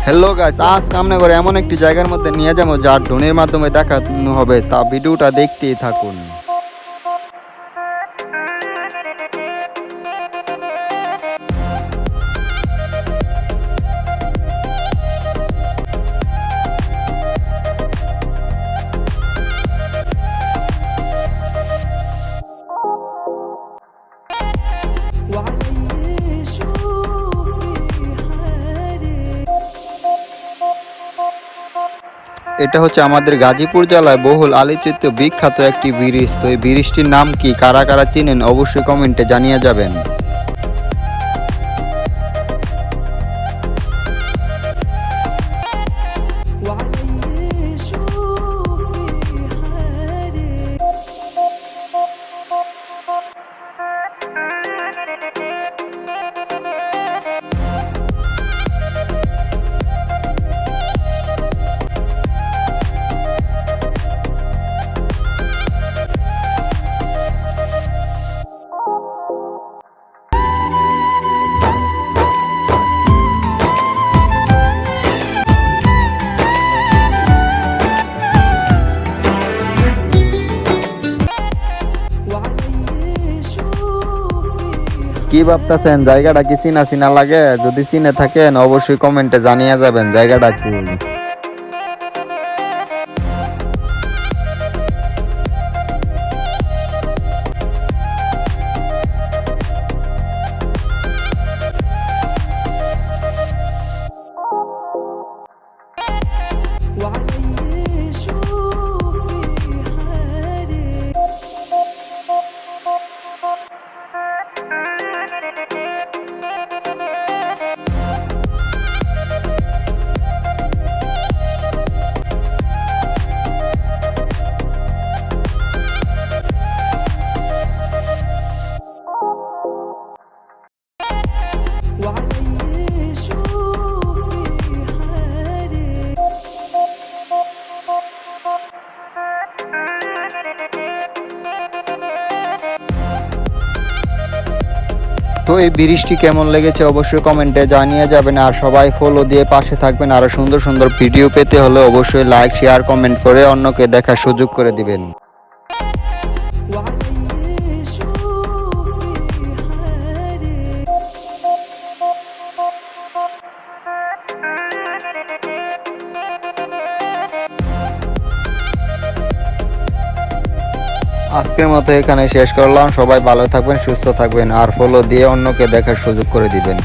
Hello guys, আজ আমরা করে এমন একটি জায়গার মধ্যে নিয়ে যাবো যা ড্রোনের মাধ্যমে দেখানো হবে, তা ভিডিওটা দেখতেই থাকুন। এটা হচ্ছে আমাদের গাজীপুর জেলায় বহুল আলোচিত বিখ্যাত একটি ব্রিজ। তো এই ব্রিজটির নাম কি, কারা কারা চিনেন অবশ্যই কমেন্টে জানিয়ে যাবেন। কি ভাবতেছেন, জায়গাটা কি চিনা চিনা লাগে? যদি চিনে থাকেন অবশ্যই কমেন্টে জানিয়ে যাবেন জায়গাটা কি। তো এই ব্রিজটি কেমন লেগেছে অবশ্যই কমেন্টে জানিয়ে যাবেন, আর সবাই ফলো দিয়ে পাশে থাকবেন। আরো সুন্দর সুন্দর ভিডিও পেতে হলে অবশ্যই লাইক শেয়ার কমেন্ট করে অন্যকে দেখার সুযোগ করে দিবেন। আজকের মতো এখানে শেষ করলাম। সবাই ভালো থাকবেন, সুস্থ থাকবেন, আর ফলো দিয়ে অন্যকে দেখার সুযোগ করে দিবেন।